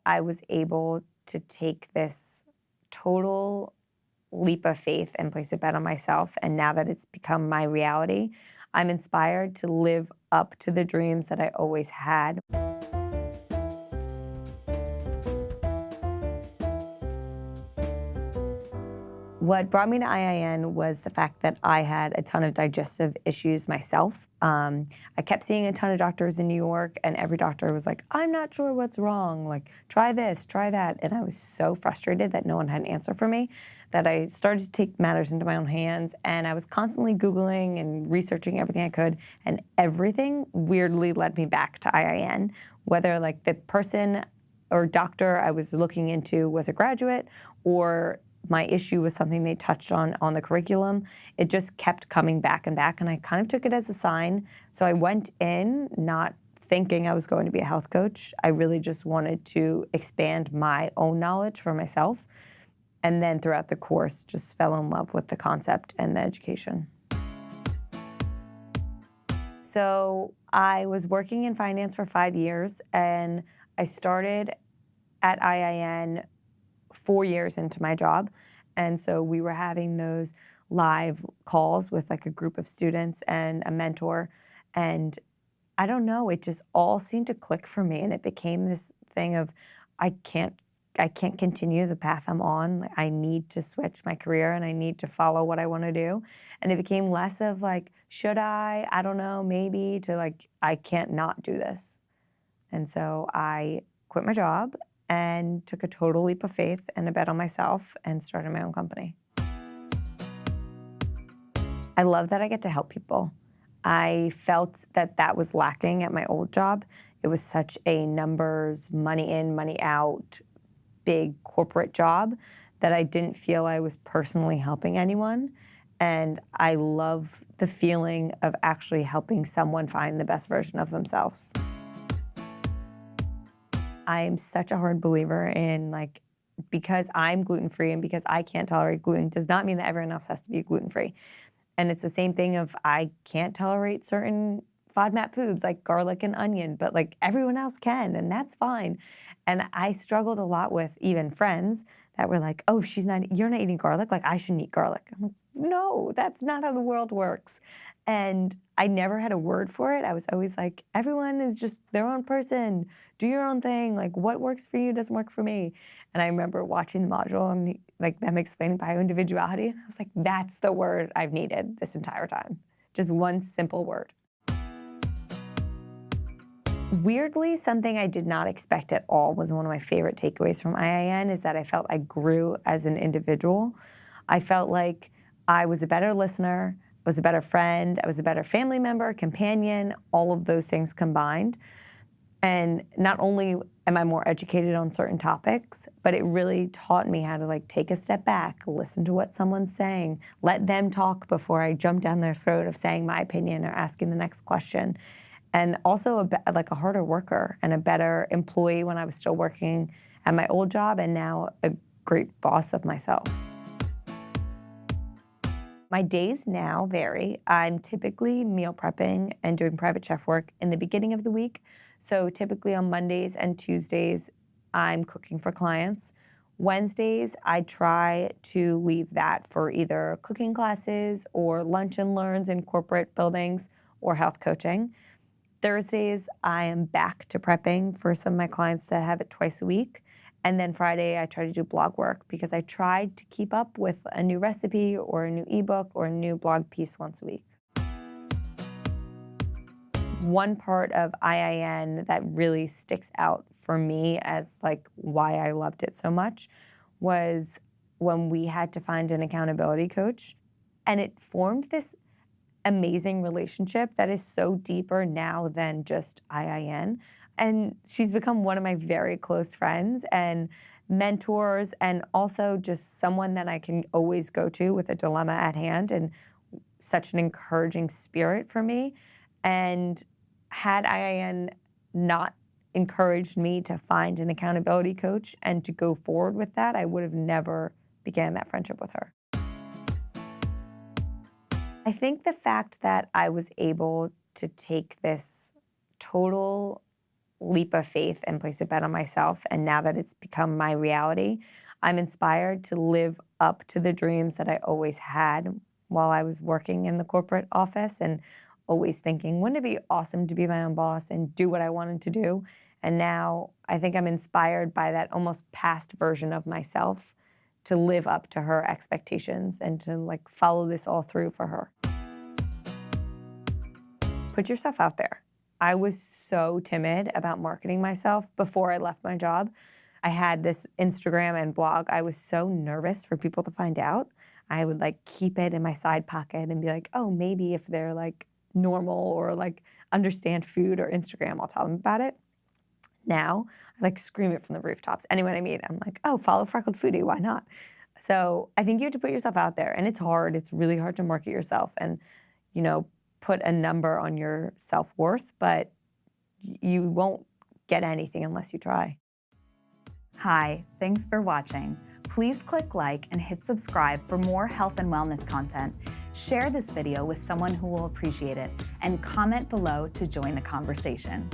I was able to take this total leap of faith and place a bet on myself. And now that it's become my reality, I'm inspired to live up to the dreams that I always had. What brought me to IIN was the fact that I had a ton of digestive issues myself. I kept seeing a ton of doctors in New York, and every doctor was like, I'm not sure what's wrong, like, try this, try that. And I was so frustrated that no one had an answer for me that I started to take matters into my own hands, and I was constantly Googling and researching everything I could, and everything weirdly led me back to IIN, whether like the person or doctor I was looking into was a graduate or my issue was something they touched on the curriculum. It just kept coming back, and I kind of took it as a sign. So I went in not thinking I was going to be a health coach. I really just wanted to expand my own knowledge for myself. And then throughout the course, just fell in love with the concept and the education. So I was working in finance for 5 years, and I started at IIN 4 years into my job. And so we were having those live calls with like a group of students and a mentor. And I don't know, it just all seemed to click for me. And it became this thing of, I can't continue the path I'm on. Like, I need to switch my career and I need to follow what I want to do. And it became less of like, should I don't know, maybe, to like, I can't not do this. And so I quit my job and took a total leap of faith and a bet on myself and started my own company. I love that I get to help people. I felt that that was lacking at my old job. It was such a numbers, money in, money out, big corporate job that I didn't feel I was personally helping anyone. And I love the feeling of actually helping someone find the best version of themselves. I'm such a hard believer in, like, because I'm gluten-free and because I can't tolerate gluten does not mean that everyone else has to be gluten-free. And it's the same thing of I can't tolerate certain FODMAP foods like garlic and onion, but like everyone else can, and that's fine. And I struggled a lot with even friends that were like, oh, you're not eating garlic, like I shouldn't eat garlic. I'm like, no, that's not how the world works. And I never had a word for it. I was always like, everyone is just their own person. Do your own thing. Like what works for you doesn't work for me. And I remember watching the module and like them explaining bio-individuality. And I was like, that's the word I've needed this entire time. Just one simple word. Weirdly, something I did not expect at all was one of my favorite takeaways from IIN is that I felt I grew as an individual. I felt like I was a better listener, was a better friend, I was a better family member, companion, all of those things combined. And not only am I more educated on certain topics, but it really taught me how to like take a step back, listen to what someone's saying, let them talk before I jump down their throat of saying my opinion or asking the next question. And also like a harder worker and a better employee when I was still working at my old job, and now a great boss of myself. My days now vary. I'm typically meal prepping and doing private chef work in the beginning of the week. So typically on Mondays and Tuesdays, I'm cooking for clients. Wednesdays, I try to leave that for either cooking classes or lunch and learns in corporate buildings or health coaching. Thursdays, I am back to prepping for some of my clients that have it twice a week. And then Friday, I try to do blog work because I tried to keep up with a new recipe or a new ebook or a new blog piece once a week. One part of IIN that really sticks out for me as like why I loved it so much was when we had to find an accountability coach. And it formed this amazing relationship that is so deeper now than just IIN. And she's become one of my very close friends and mentors, and also just someone that I can always go to with a dilemma at hand, and such an encouraging spirit for me. And had IIN not encouraged me to find an accountability coach and to go forward with that, I would have never began that friendship with her. I think the fact that I was able to take this total leap of faith and place a bet on myself. And now that it's become my reality, I'm inspired to live up to the dreams that I always had while I was working in the corporate office, and always thinking, wouldn't it be awesome to be my own boss and do what I wanted to do? And now I think I'm inspired by that almost past version of myself to live up to her expectations and to like follow this all through for her. Put yourself out there. I was so timid about marketing myself before I left my job. I had this Instagram and blog. I was so nervous for people to find out. I would like keep it in my side pocket and be like, oh, maybe if they're like normal or like understand food or Instagram, I'll tell them about it. Now, I like scream it from the rooftops. Anyone I meet, I'm like, oh, follow Freckled Foodie, why not? So I think you have to put yourself out there, and it's hard. It's really hard to market yourself and, you know, put a number on your self-worth, but you won't get anything unless you try. Hi, thanks for watching. Please click like and hit subscribe for more health and wellness content. Share this video with someone who will appreciate it, and comment below to join the conversation.